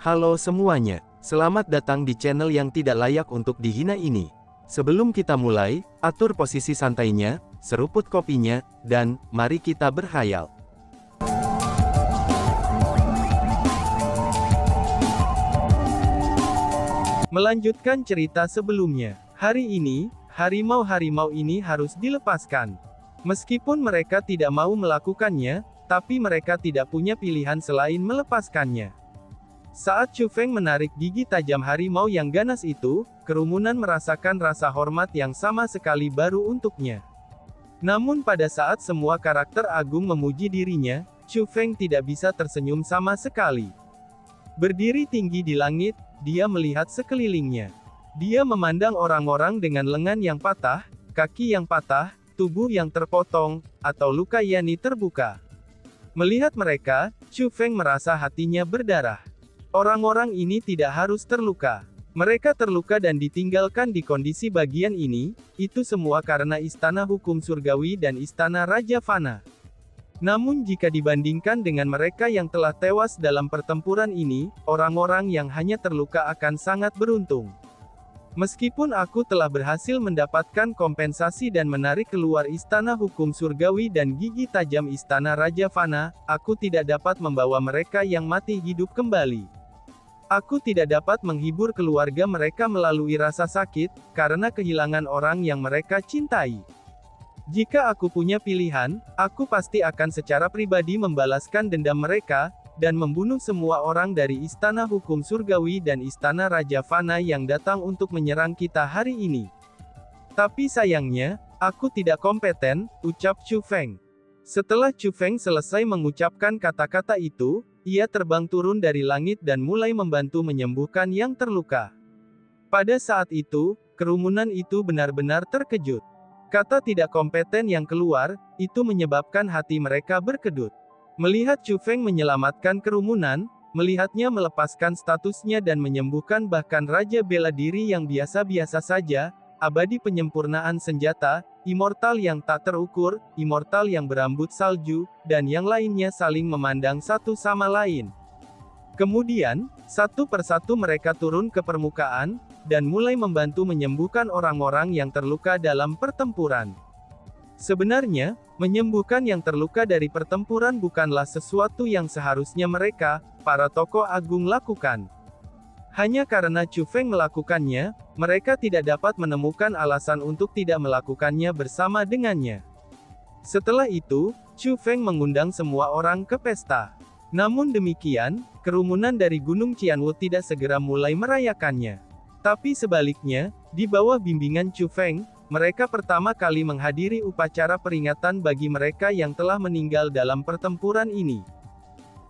Halo semuanya, selamat datang di channel yang tidak layak untuk dihina ini. Sebelum kita mulai, atur posisi santainya, seruput kopinya, dan mari kita berkhayal. Melanjutkan cerita sebelumnya, hari ini, harimau-harimau ini harus dilepaskan. Meskipun mereka tidak mau melakukannya, tapi mereka tidak punya pilihan selain melepaskannya. Saat Chu Feng menarik gigi tajam harimau yang ganas itu, kerumunan merasakan rasa hormat yang sama sekali baru untuknya. Namun pada saat semua karakter agung memuji dirinya, Chu Feng tidak bisa tersenyum sama sekali. Berdiri tinggi di langit, dia melihat sekelilingnya. Dia memandang orang-orang dengan lengan yang patah, kaki yang patah, tubuh yang terpotong, atau luka yani terbuka. Melihat mereka, Chu Feng merasa hatinya berdarah. Orang-orang ini tidak harus terluka. Mereka terluka dan ditinggalkan di kondisi bagian ini, itu semua karena istana hukum surgawi dan istana Raja Fana. Namun jika dibandingkan dengan mereka yang telah tewas dalam pertempuran ini, orang-orang yang hanya terluka akan sangat beruntung. Meskipun aku telah berhasil mendapatkan kompensasi dan menarik keluar istana hukum surgawi dan gigi tajam istana Raja Fana, aku tidak dapat membawa mereka yang mati hidup kembali. Aku tidak dapat menghibur keluarga mereka melalui rasa sakit, karena kehilangan orang yang mereka cintai. Jika aku punya pilihan, aku pasti akan secara pribadi membalaskan dendam mereka, dan membunuh semua orang dari Istana Hukum Surgawi dan Istana Raja Fana yang datang untuk menyerang kita hari ini. Tapi sayangnya, aku tidak kompeten, ucap Chu Feng. Setelah Chu Feng selesai mengucapkan kata-kata itu, ia terbang turun dari langit dan mulai membantu menyembuhkan yang terluka. Pada saat itu, kerumunan itu benar-benar terkejut. Kata tidak kompeten yang keluar, itu menyebabkan hati mereka berkedut. Melihat Chu Feng menyelamatkan kerumunan, melihatnya melepaskan statusnya dan menyembuhkan bahkan Raja Bela Diri yang biasa-biasa saja, abadi penyempurnaan senjata, immortal yang tak terukur, immortal yang berambut salju, dan yang lainnya saling memandang satu sama lain. Kemudian, satu persatu mereka turun ke permukaan, dan mulai membantu menyembuhkan orang-orang yang terluka dalam pertempuran. Sebenarnya, menyembuhkan yang terluka dari pertempuran bukanlah sesuatu yang seharusnya mereka, para tokoh agung lakukan. Hanya karena Chu Feng melakukannya, mereka tidak dapat menemukan alasan untuk tidak melakukannya bersama dengannya. Setelah itu, Chu Feng mengundang semua orang ke pesta. Namun demikian, kerumunan dari Gunung Qianwu tidak segera mulai merayakannya. Tapi sebaliknya, di bawah bimbingan Chu Feng, mereka pertama kali menghadiri upacara peringatan bagi mereka yang telah meninggal dalam pertempuran ini.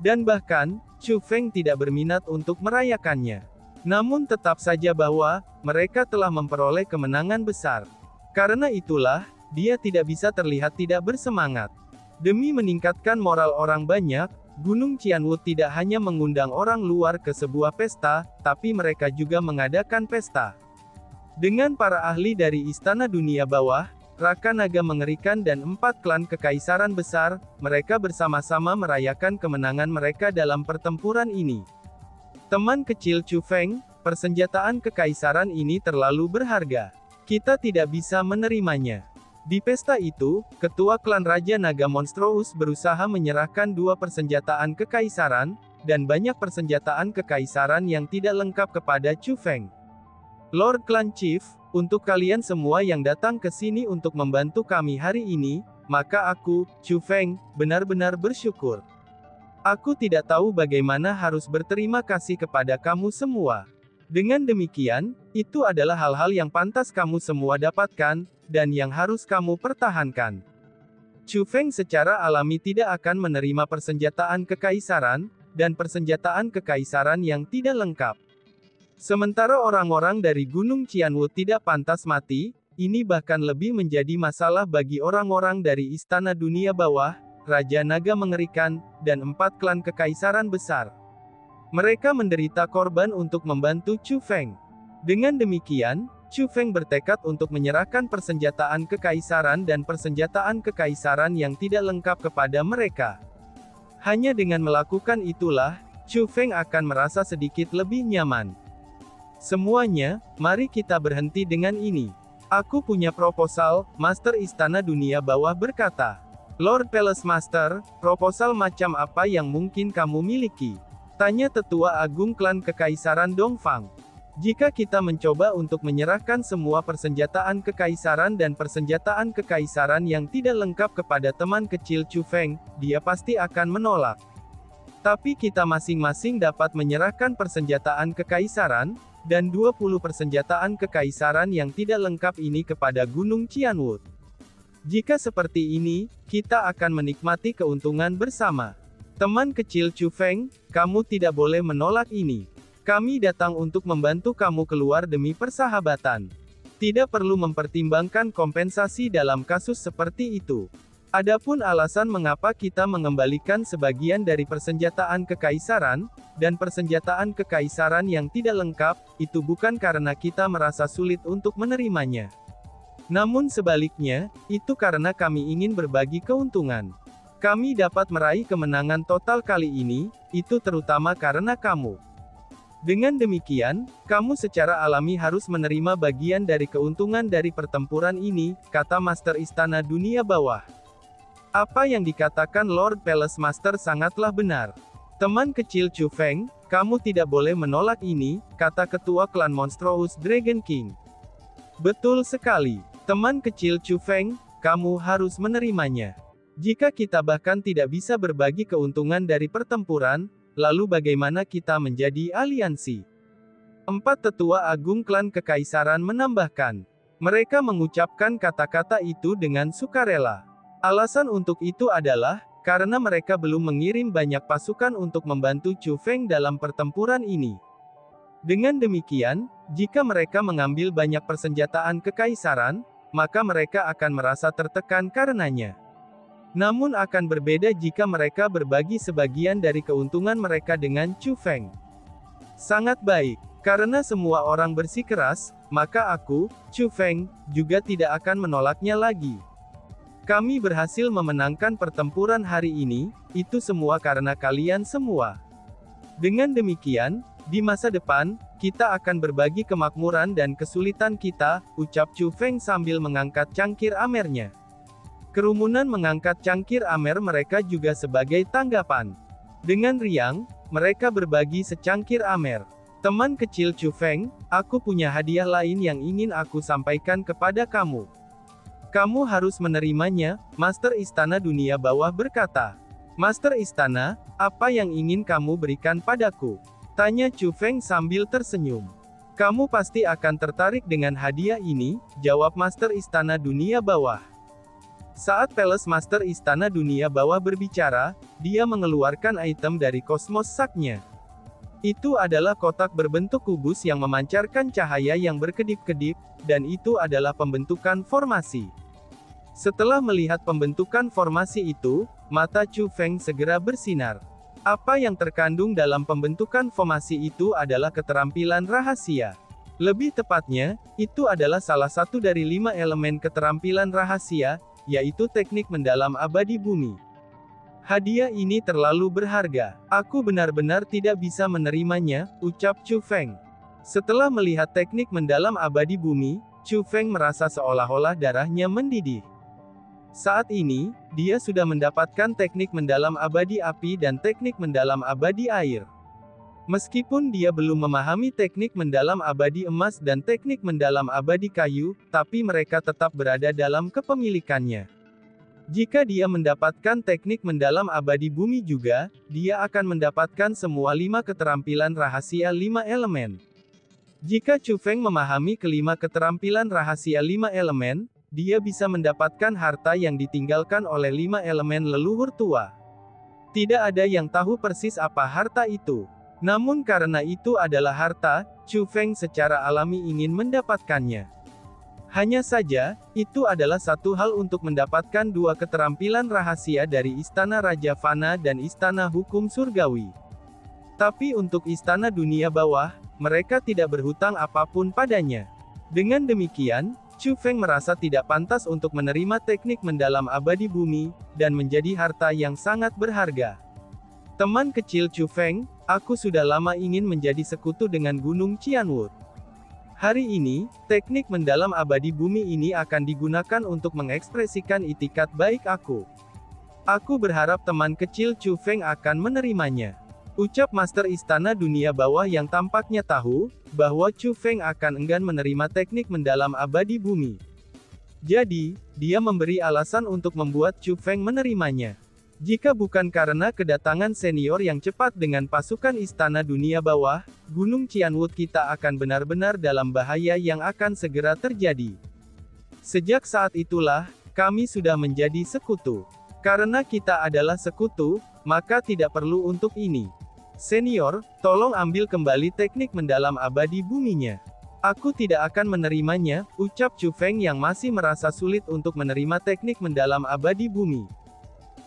Dan bahkan, Chu Feng tidak berminat untuk merayakannya. Namun tetap saja bahwa, mereka telah memperoleh kemenangan besar. Karena itulah, dia tidak bisa terlihat tidak bersemangat. Demi meningkatkan moral orang banyak, Gunung Qianwu tidak hanya mengundang orang luar ke sebuah pesta, tapi mereka juga mengadakan pesta. Dengan para ahli dari Istana Dunia Bawah, Raka Naga Mengerikan dan 4 klan Kekaisaran Besar, mereka bersama-sama merayakan kemenangan mereka dalam pertempuran ini. Teman kecil Chu Feng, persenjataan kekaisaran ini terlalu berharga. Kita tidak bisa menerimanya. Di pesta itu, ketua klan Raja Naga Monstrous berusaha menyerahkan 2 persenjataan kekaisaran, dan banyak persenjataan kekaisaran yang tidak lengkap kepada Chu Feng. Lord Clan Chief, untuk kalian semua yang datang ke sini untuk membantu kami hari ini, maka aku, Chu Feng, benar-benar bersyukur. Aku tidak tahu bagaimana harus berterima kasih kepada kamu semua. Dengan demikian, itu adalah hal-hal yang pantas kamu semua dapatkan, dan yang harus kamu pertahankan. Chu Feng secara alami tidak akan menerima persenjataan kekaisaran, dan persenjataan kekaisaran yang tidak lengkap. Sementara orang-orang dari Gunung Qianwu tidak pantas mati, ini bahkan lebih menjadi masalah bagi orang-orang dari Istana Dunia Bawah, Raja Naga Mengerikan, dan 4 klan Kekaisaran Besar. Mereka menderita korban untuk membantu Chu Feng. Dengan demikian, Chu Feng bertekad untuk menyerahkan persenjataan kekaisaran dan persenjataan kekaisaran yang tidak lengkap kepada mereka. Hanya dengan melakukan itulah, Chu Feng akan merasa sedikit lebih nyaman. Semuanya, mari kita berhenti dengan ini. Aku punya proposal, Master Istana Dunia Bawah berkata. Lord Palace Master, proposal macam apa yang mungkin kamu miliki? Tanya Tetua Agung Klan Kekaisaran Dongfang. Jika kita mencoba untuk menyerahkan semua persenjataan kekaisaran dan persenjataan kekaisaran yang tidak lengkap kepada teman kecil Chu Feng, dia pasti akan menolak. Tapi kita masing-masing dapat menyerahkan persenjataan kekaisaran, dan 20 persenjataan kekaisaran yang tidak lengkap ini kepada Gunung Qianwood. Jika seperti ini, kita akan menikmati keuntungan bersama. Teman kecil Chu Feng, kamu tidak boleh menolak ini. Kami datang untuk membantu kamu keluar demi persahabatan. Tidak perlu mempertimbangkan kompensasi dalam kasus seperti itu. Adapun alasan mengapa kita mengembalikan sebagian dari persenjataan kekaisaran, dan persenjataan kekaisaran yang tidak lengkap, itu bukan karena kita merasa sulit untuk menerimanya. Namun sebaliknya, itu karena kami ingin berbagi keuntungan. Kami dapat meraih kemenangan total kali ini, itu terutama karena kamu. Dengan demikian, kamu secara alami harus menerima bagian dari keuntungan dari pertempuran ini, kata Master Istana Dunia Bawah. Apa yang dikatakan Lord Palace Master sangatlah benar. Teman kecil Chu Feng, kamu tidak boleh menolak ini, kata Ketua Klan Monstrous Dragon King. Betul sekali. Teman kecil Chu Feng, kamu harus menerimanya. Jika kita bahkan tidak bisa berbagi keuntungan dari pertempuran, lalu bagaimana kita menjadi aliansi? 4 tetua agung klan kekaisaran menambahkan. Mereka mengucapkan kata-kata itu dengan sukarela. Alasan untuk itu adalah, karena mereka belum mengirim banyak pasukan untuk membantu Chu Feng dalam pertempuran ini. Dengan demikian, jika mereka mengambil banyak persenjataan kekaisaran, maka mereka akan merasa tertekan karenanya. Namun akan berbeda jika mereka berbagi sebagian dari keuntungan mereka dengan Chu Feng. Sangat baik, karena semua orang bersikeras, maka aku, Chu Feng, juga tidak akan menolaknya lagi. Kami berhasil memenangkan pertempuran hari ini, itu semua karena kalian semua. Dengan demikian, di masa depan, kita akan berbagi kemakmuran dan kesulitan kita, ucap Chu Feng sambil mengangkat cangkir amernya. Kerumunan mengangkat cangkir amer mereka juga sebagai tanggapan. Dengan riang, mereka berbagi secangkir amer. Teman kecil Chu Feng, aku punya hadiah lain yang ingin aku sampaikan kepada kamu. Kamu harus menerimanya, Master Istana Dunia Bawah berkata. Master Istana, apa yang ingin kamu berikan padaku? Tanya Chu Feng sambil tersenyum. Kamu pasti akan tertarik dengan hadiah ini, jawab Master Istana Dunia Bawah. Saat Palace Master Istana Dunia Bawah berbicara, dia mengeluarkan item dari Cosmos Sack-nya. Itu adalah kotak berbentuk kubus yang memancarkan cahaya yang berkedip-kedip, dan itu adalah pembentukan formasi. Setelah melihat pembentukan formasi itu, mata Chu Feng segera bersinar. Apa yang terkandung dalam pembentukan formasi itu adalah keterampilan rahasia. Lebih tepatnya, itu adalah salah satu dari 5 elemen keterampilan rahasia, yaitu teknik mendalam abadi bumi. Hadiah ini terlalu berharga. Aku benar-benar tidak bisa menerimanya, ucap Chu Feng. Setelah melihat teknik mendalam abadi bumi, Chu Feng merasa seolah-olah darahnya mendidih. Saat ini, dia sudah mendapatkan teknik mendalam abadi api dan teknik mendalam abadi air. Meskipun dia belum memahami teknik mendalam abadi emas dan teknik mendalam abadi kayu, tapi mereka tetap berada dalam kepemilikannya. Jika dia mendapatkan teknik mendalam abadi bumi juga, dia akan mendapatkan semua 5 keterampilan rahasia 5 elemen. Jika Chu Feng memahami kelima keterampilan rahasia 5 elemen, dia bisa mendapatkan harta yang ditinggalkan oleh 5 elemen leluhur tua. Tidak ada yang tahu persis apa harta itu. Namun karena itu adalah harta, Chu Feng secara alami ingin mendapatkannya. Hanya saja, itu adalah satu hal untuk mendapatkan 2 keterampilan rahasia dari Istana Raja Fana dan Istana Hukum Surgawi. Tapi untuk Istana Dunia Bawah, mereka tidak berhutang apapun padanya. Dengan demikian, Chu Feng merasa tidak pantas untuk menerima teknik mendalam abadi bumi, dan menjadi harta yang sangat berharga. Teman kecil Chu Feng, aku sudah lama ingin menjadi sekutu dengan Gunung Qianwu. Hari ini, teknik mendalam abadi bumi ini akan digunakan untuk mengekspresikan itikat baik aku. Aku berharap teman kecil Chu Feng akan menerimanya. Ucap Master Istana Dunia Bawah yang tampaknya tahu bahwa Chu Feng akan enggan menerima teknik mendalam abadi bumi. Jadi, dia memberi alasan untuk membuat Chu Feng menerimanya. Jika bukan karena kedatangan senior yang cepat dengan pasukan Istana Dunia Bawah, Gunung Qianwu kita akan benar-benar dalam bahaya yang akan segera terjadi. Sejak saat itulah, kami sudah menjadi sekutu. Karena kita adalah sekutu, maka tidak perlu untuk ini. Senior, tolong ambil kembali teknik mendalam abadi buminya. Aku tidak akan menerimanya, ucap Chu Feng yang masih merasa sulit untuk menerima teknik mendalam abadi bumi.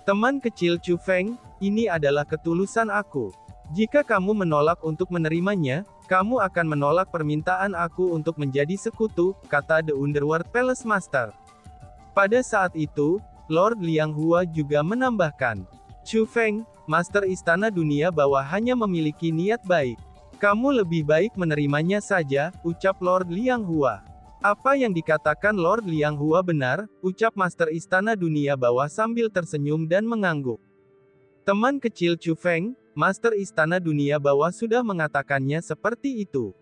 Teman kecil Chu Feng, ini adalah ketulusan aku. Jika kamu menolak untuk menerimanya, kamu akan menolak permintaan aku untuk menjadi sekutu, kata The Underworld Palace Master. Pada saat itu, Lord Liang Hua juga menambahkan, Chu Feng, Master Istana Dunia Bawah hanya memiliki niat baik. Kamu lebih baik menerimanya saja, ucap Lord Liang Hua. Apa yang dikatakan Lord Liang Hua benar, ucap Master Istana Dunia Bawah sambil tersenyum dan mengangguk. Teman kecil Chu Feng, Master Istana Dunia Bawah sudah mengatakannya seperti itu.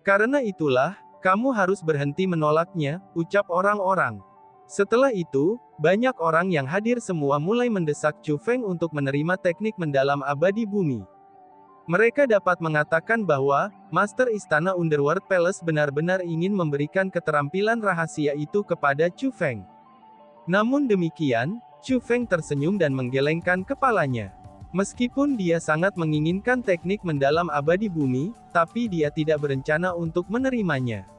Karena itulah, kamu harus berhenti menolaknya, ucap orang-orang. Setelah itu, banyak orang yang hadir semua mulai mendesak Chu Feng untuk menerima teknik mendalam abadi bumi. Mereka dapat mengatakan bahwa Master Istana Underworld Palace benar-benar ingin memberikan keterampilan rahasia itu kepada Chu Feng. Namun demikian, Chu Feng tersenyum dan menggelengkan kepalanya. Meskipun dia sangat menginginkan teknik mendalam abadi bumi, tapi dia tidak berencana untuk menerimanya.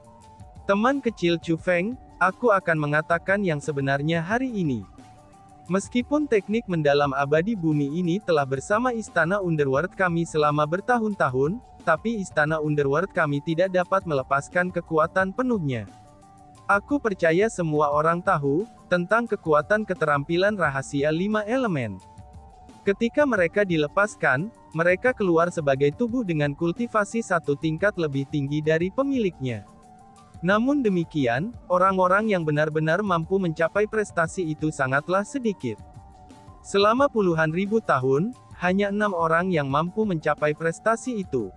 Teman kecil Chu Feng, aku akan mengatakan yang sebenarnya hari ini. Meskipun teknik mendalam abadi bumi ini telah bersama Istana Underworld kami selama bertahun-tahun, tapi Istana Underworld kami tidak dapat melepaskan kekuatan penuhnya. Aku percaya semua orang tahu tentang kekuatan keterampilan rahasia 5 elemen. Ketika mereka dilepaskan, mereka keluar sebagai tubuh dengan kultivasi satu tingkat lebih tinggi dari pemiliknya. Namun demikian, orang-orang yang benar-benar mampu mencapai prestasi itu sangatlah sedikit. Selama puluhan ribu tahun, hanya 6 orang yang mampu mencapai prestasi itu.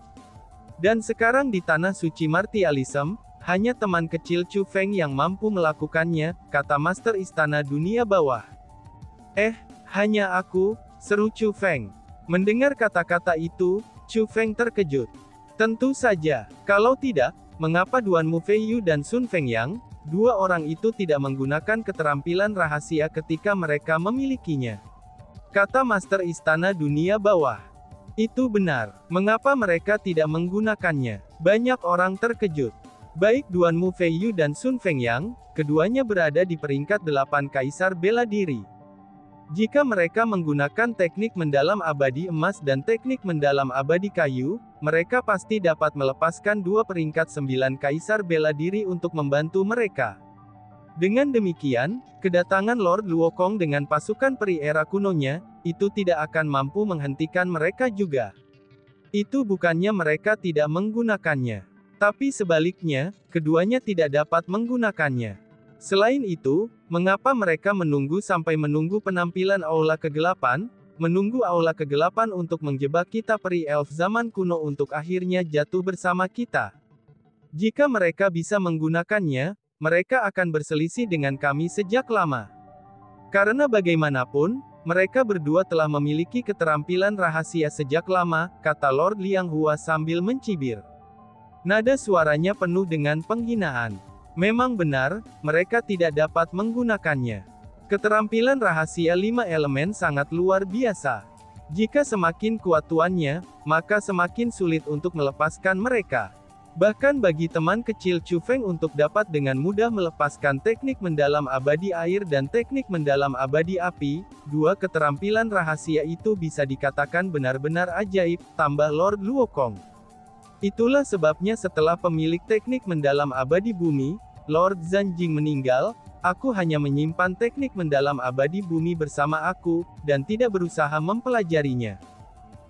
Dan sekarang di Tanah Suci Martialism, hanya teman kecil Chu Feng yang mampu melakukannya, kata Master Istana Dunia Bawah. Hanya aku, seru Chu Feng. Mendengar kata-kata itu, Chu Feng terkejut. Tentu saja, kalau tidak, mengapa Duan Mu Feiyu dan Sun Fengyang, dua orang itu tidak menggunakan keterampilan rahasia ketika mereka memilikinya? Kata Master Istana Dunia Bawah. Itu benar. Mengapa mereka tidak menggunakannya? Banyak orang terkejut. Baik Duan Mu Feiyu dan Sun Fengyang, keduanya berada di peringkat 8 kaisar bela diri. Jika mereka menggunakan teknik mendalam abadi emas dan teknik mendalam abadi kayu, mereka pasti dapat melepaskan 2 peringkat 9 kaisar bela diri untuk membantu mereka. Dengan demikian, kedatangan Lord Luokong dengan pasukan peri era kunonya, itu tidak akan mampu menghentikan mereka juga. Itu bukannya mereka tidak menggunakannya. Tapi sebaliknya, keduanya tidak dapat menggunakannya. Selain itu, mengapa mereka menunggu sampai menunggu penampilan Aula Kegelapan, menunggu Aula Kegelapan untuk menjebak kita peri elf zaman kuno untuk akhirnya jatuh bersama kita? Jika mereka bisa menggunakannya, mereka akan berselisih dengan kami sejak lama. Karena bagaimanapun, mereka berdua telah memiliki keterampilan rahasia sejak lama, kata Lord Liang Hua sambil mencibir. Nada suaranya penuh dengan penghinaan. Memang benar, mereka tidak dapat menggunakannya. Keterampilan rahasia 5 elemen sangat luar biasa. Jika semakin kuat tuannya, maka semakin sulit untuk melepaskan mereka. Bahkan bagi teman kecil Chu Feng untuk dapat dengan mudah melepaskan teknik mendalam abadi air dan teknik mendalam abadi api, 2 keterampilan rahasia itu bisa dikatakan benar-benar ajaib, tambah Lord Luokong. Itulah sebabnya setelah pemilik teknik mendalam abadi bumi, Lord Zanjing meninggal, aku hanya menyimpan teknik mendalam abadi bumi bersama aku, dan tidak berusaha mempelajarinya.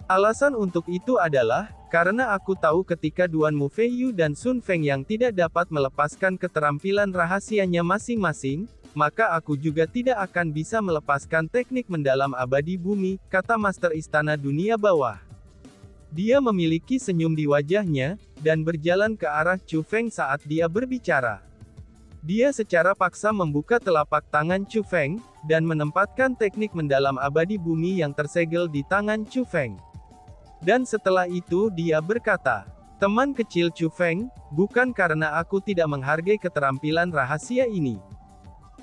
Alasan untuk itu adalah, karena aku tahu ketika Duan Mu Feiyu dan Sun Feng yang tidak dapat melepaskan keterampilan rahasianya masing-masing, maka aku juga tidak akan bisa melepaskan teknik mendalam abadi bumi, kata Master Istana Dunia Bawah. Dia memiliki senyum di wajahnya, dan berjalan ke arah Chu Feng saat dia berbicara. Dia secara paksa membuka telapak tangan Chu Feng, dan menempatkan teknik mendalam abadi bumi yang tersegel di tangan Chu Feng. Dan setelah itu dia berkata, teman kecil Chu Feng, bukan karena aku tidak menghargai keterampilan rahasia ini.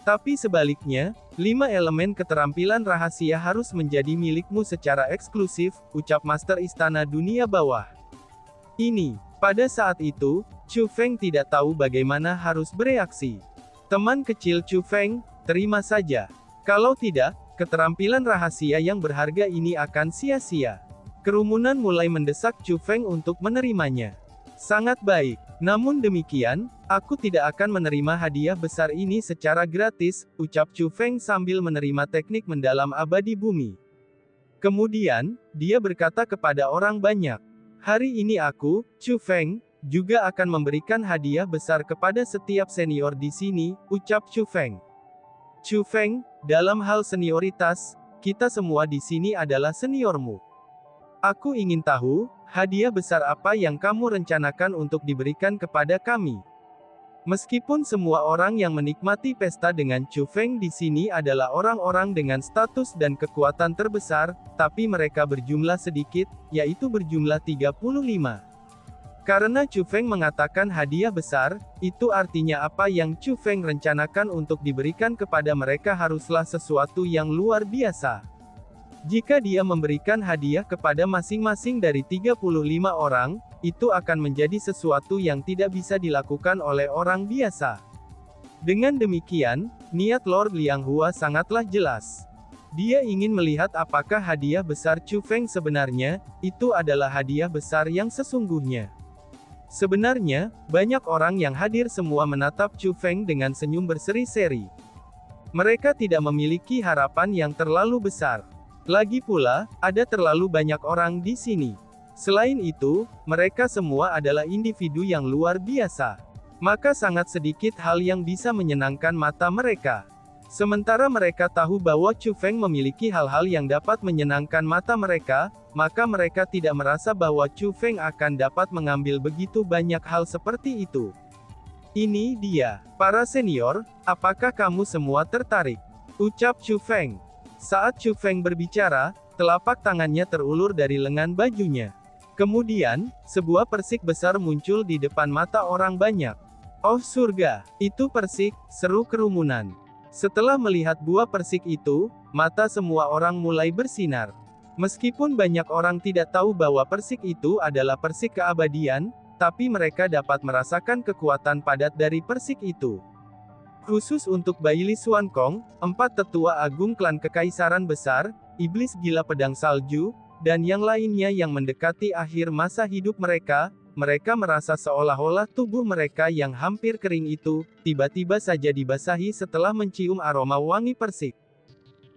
Tapi sebaliknya, 5 elemen keterampilan rahasia harus menjadi milikmu secara eksklusif, ucap Master Istana Dunia Bawah. Pada saat itu, Chu Feng tidak tahu bagaimana harus bereaksi. Teman kecil Chu Feng, terima saja. Kalau tidak, keterampilan rahasia yang berharga ini akan sia-sia. Kerumunan mulai mendesak Chu Feng untuk menerimanya. Sangat baik. Namun demikian, aku tidak akan menerima hadiah besar ini secara gratis, ucap Chu Feng sambil menerima teknik mendalam abadi bumi. Kemudian, dia berkata kepada orang banyak, hari ini aku, Chu Feng, juga akan memberikan hadiah besar kepada setiap senior di sini, ucap Chu Feng. Chu Feng, dalam hal senioritas, kita semua di sini adalah seniormu. Aku ingin tahu, hadiah besar apa yang kamu rencanakan untuk diberikan kepada kami. Meskipun semua orang yang menikmati pesta dengan Chu Feng di sini adalah orang-orang dengan status dan kekuatan terbesar, tapi mereka berjumlah sedikit, yaitu berjumlah 35. Karena Chu Feng mengatakan hadiah besar, itu artinya apa yang Chu Feng rencanakan untuk diberikan kepada mereka haruslah sesuatu yang luar biasa. Jika dia memberikan hadiah kepada masing-masing dari 35 orang, itu akan menjadi sesuatu yang tidak bisa dilakukan oleh orang biasa. Dengan demikian, niat Lord Liang Hua sangatlah jelas. Dia ingin melihat apakah hadiah besar Chu Feng sebenarnya, itu adalah hadiah besar yang sesungguhnya. Sebenarnya, banyak orang yang hadir semua menatap Chu Feng dengan senyum berseri-seri. Mereka tidak memiliki harapan yang terlalu besar. Lagi pula, ada terlalu banyak orang di sini. Selain itu, mereka semua adalah individu yang luar biasa. Maka sangat sedikit hal yang bisa menyenangkan mata mereka. Sementara mereka tahu bahwa Chu Feng memiliki hal-hal yang dapat menyenangkan mata mereka, maka mereka tidak merasa bahwa Chu Feng akan dapat mengambil begitu banyak hal seperti itu. Ini dia, para senior, apakah kamu semua tertarik? Ucap Chu Feng. Saat Chu Feng berbicara, telapak tangannya terulur dari lengan bajunya. Kemudian, sebuah persik besar muncul di depan mata orang banyak. Oh surga, itu persik, seru kerumunan. Setelah melihat buah persik itu, mata semua orang mulai bersinar. Meskipun banyak orang tidak tahu bahwa persik itu adalah persik keabadian, tapi mereka dapat merasakan kekuatan padat dari persik itu. Khusus untuk Baili Xuankong, 4 tetua agung klan kekaisaran besar, iblis gila pedang salju, dan yang lainnya yang mendekati akhir masa hidup mereka, mereka merasa seolah-olah tubuh mereka yang hampir kering itu, tiba-tiba saja dibasahi setelah mencium aroma wangi persik.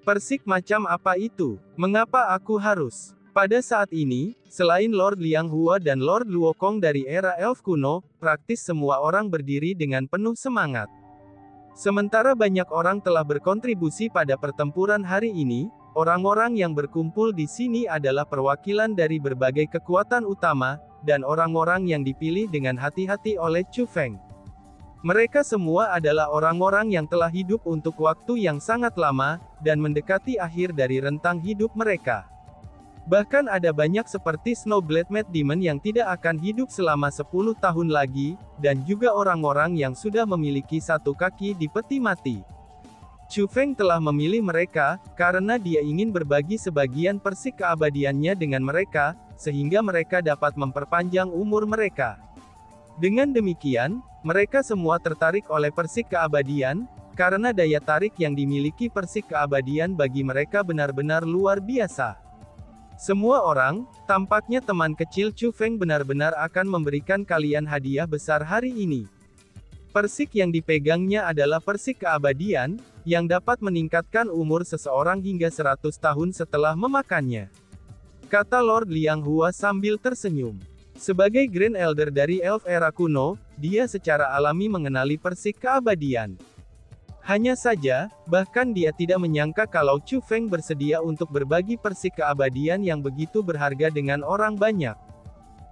Persik macam apa itu? Mengapa aku harus? Pada saat ini, selain Lord Liang Hua dan Lord Luokong dari era Elf kuno, praktis semua orang berdiri dengan penuh semangat. Sementara banyak orang telah berkontribusi pada pertempuran hari ini, orang-orang yang berkumpul di sini adalah perwakilan dari berbagai kekuatan utama, dan orang-orang yang dipilih dengan hati-hati oleh Chu Feng. Mereka semua adalah orang-orang yang telah hidup untuk waktu yang sangat lama, dan mendekati akhir dari rentang hidup mereka. Bahkan ada banyak seperti Snowblade Mad Demon yang tidak akan hidup selama 10 tahun lagi, dan juga orang-orang yang sudah memiliki satu kaki di peti mati. Chu Feng telah memilih mereka, karena dia ingin berbagi sebagian persik keabadiannya dengan mereka, sehingga mereka dapat memperpanjang umur mereka. Dengan demikian, mereka semua tertarik oleh persik keabadian, karena daya tarik yang dimiliki persik keabadian bagi mereka benar-benar luar biasa. Semua orang, tampaknya teman kecil Chu Feng benar-benar akan memberikan kalian hadiah besar hari ini. Persik yang dipegangnya adalah persik keabadian, yang dapat meningkatkan umur seseorang hingga 100 tahun setelah memakannya. kata Lord Liang Hua sambil tersenyum. Sebagai Grand Elder dari Elf era kuno, dia secara alami mengenali persik keabadian. Hanya saja, bahkan dia tidak menyangka kalau Chu Feng bersedia untuk berbagi persik keabadian yang begitu berharga dengan orang banyak.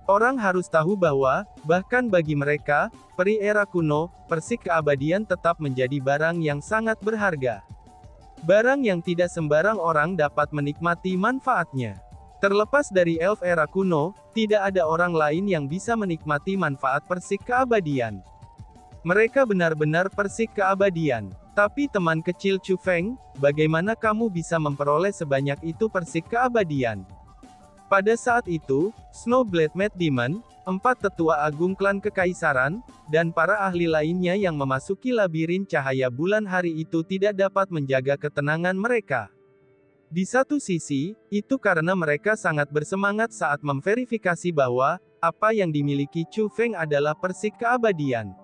Orang harus tahu bahwa, bahkan bagi mereka, peri era kuno, persik keabadian tetap menjadi barang yang sangat berharga. Barang yang tidak sembarang orang dapat menikmati manfaatnya. Terlepas dari elf era kuno, tidak ada orang lain yang bisa menikmati manfaat persik keabadian. Mereka benar-benar persik keabadian. Tapi teman kecil Chu Feng, bagaimana kamu bisa memperoleh sebanyak itu persik keabadian? Pada saat itu, Snowblade Mad Demon, 4 tetua agung klan kekaisaran, dan para ahli lainnya yang memasuki labirin cahaya bulan hari itu tidak dapat menjaga ketenangan mereka. Di satu sisi, itu karena mereka sangat bersemangat saat memverifikasi bahwa, apa yang dimiliki Chu Feng adalah persik keabadian.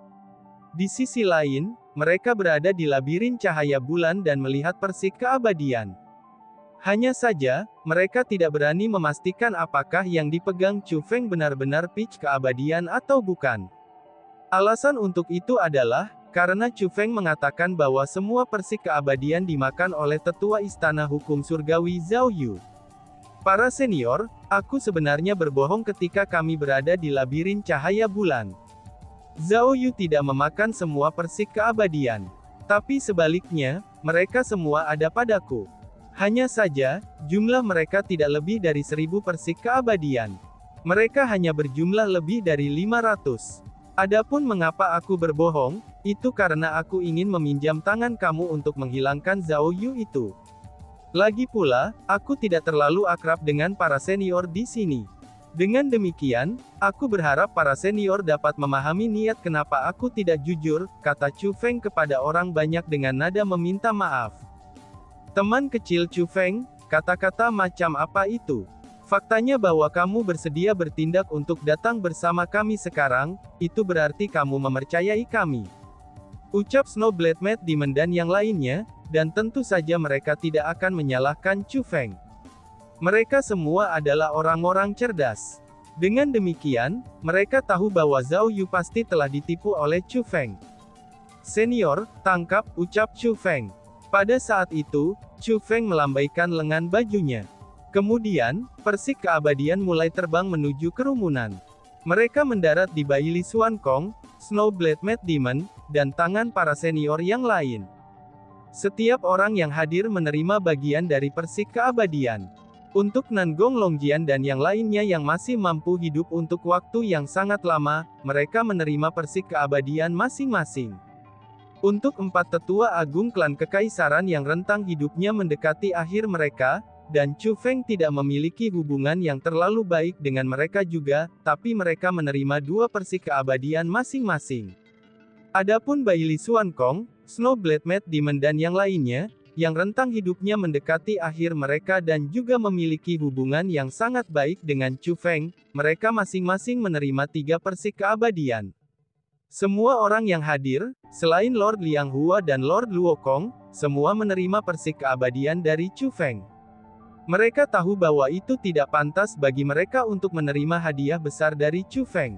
Di sisi lain, mereka berada di labirin cahaya bulan dan melihat persik keabadian. Hanya saja, mereka tidak berani memastikan apakah yang dipegang Chu Feng benar-benar pitch keabadian atau bukan. Alasan untuk itu adalah, karena Chu Feng mengatakan bahwa semua persik keabadian dimakan oleh tetua istana hukum surgawi Zhao Yu. Para senior, aku sebenarnya berbohong ketika kami berada di labirin cahaya bulan. Zhao Yu tidak memakan semua persik keabadian. Tapi sebaliknya, mereka semua ada padaku. Hanya saja, jumlah mereka tidak lebih dari 1000 persik keabadian. Mereka hanya berjumlah lebih dari 500. Adapun mengapa aku berbohong, itu karena aku ingin meminjam tangan kamu untuk menghilangkan Zhao Yu itu. Lagi pula, aku tidak terlalu akrab dengan para senior di sini. Dengan demikian, aku berharap para senior dapat memahami niat kenapa aku tidak jujur, kata Chu Feng kepada orang banyak dengan nada meminta maaf. Teman kecil Chu Feng, kata-kata macam apa itu? Faktanya bahwa kamu bersedia bertindak untuk datang bersama kami sekarang, itu berarti kamu mempercayai kami. Ucap Snowblade Mad Demon dan yang lainnya, dan tentu saja mereka tidak akan menyalahkan Chu Feng. Mereka semua adalah orang-orang cerdas. Dengan demikian, mereka tahu bahwa Zhao Yu pasti telah ditipu oleh Chu Feng. Senior, tangkap, ucap Chu Feng. Pada saat itu, Chu Feng melambaikan lengan bajunya. Kemudian, persik keabadian mulai terbang menuju kerumunan. Mereka mendarat di Baili Xuan Kong, Snowblade Mad Demon, dan tangan para senior yang lain. Setiap orang yang hadir menerima bagian dari persik keabadian. Untuk Nangong Longjian dan yang lainnya yang masih mampu hidup untuk waktu yang sangat lama, mereka menerima persik keabadian masing-masing. Untuk 4 tetua agung klan kekaisaran yang rentang hidupnya mendekati akhir mereka, dan Chu Feng tidak memiliki hubungan yang terlalu baik dengan mereka juga, tapi mereka menerima 2 persik keabadian masing-masing. Adapun Baili Xuan Kong, Snowblade Mad Demon dan yang lainnya, yang rentang hidupnya mendekati akhir mereka dan juga memiliki hubungan yang sangat baik dengan Chu Feng, mereka masing-masing menerima 3 persik keabadian. Semua orang yang hadir, selain Lord Liang Hua dan Lord Luo Kong, semua menerima persik keabadian dari Chu Feng. Mereka tahu bahwa itu tidak pantas bagi mereka untuk menerima hadiah besar dari Chu Feng.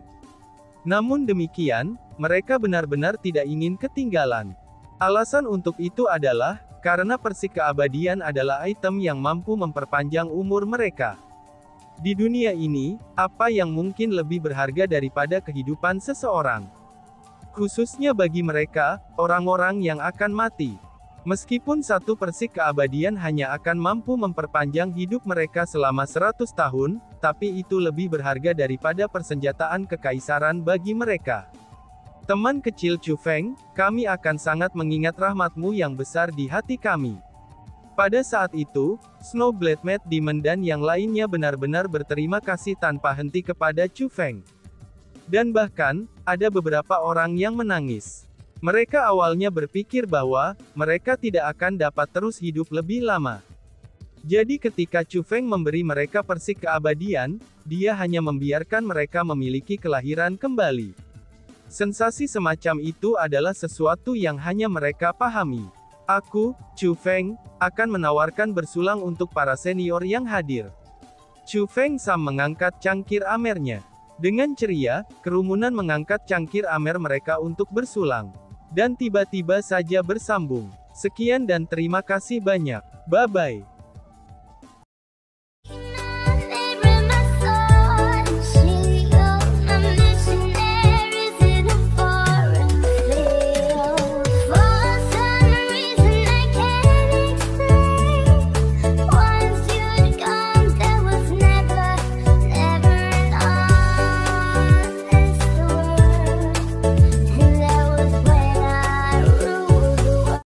Namun demikian, mereka benar-benar tidak ingin ketinggalan. Alasan untuk itu adalah, karena persik keabadian adalah item yang mampu memperpanjang umur mereka. Di dunia ini, apa yang mungkin lebih berharga daripada kehidupan seseorang? Khususnya bagi mereka, orang-orang yang akan mati. Meskipun 1 persik keabadian hanya akan mampu memperpanjang hidup mereka selama 100 tahun, tapi itu lebih berharga daripada persenjataan kekaisaran bagi mereka. Teman kecil Chu Feng, kami akan sangat mengingat rahmatmu yang besar di hati kami. Pada saat itu, Snowblade Mad Demon dan yang lainnya benar-benar berterima kasih tanpa henti kepada Chu Feng. Dan bahkan, ada beberapa orang yang menangis. Mereka awalnya berpikir bahwa, mereka tidak akan dapat terus hidup lebih lama. Jadi ketika Chu Feng memberi mereka persik keabadian, dia hanya membiarkan mereka memiliki kelahiran kembali. Sensasi semacam itu adalah sesuatu yang hanya mereka pahami. Aku, Chu Feng, akan menawarkan bersulang untuk para senior yang hadir. Chu Feng Sam mengangkat cangkir amernya. Dengan ceria, kerumunan mengangkat cangkir amer mereka untuk bersulang. Dan tiba-tiba saja bersambung. Sekian dan terima kasih banyak. Bye-bye.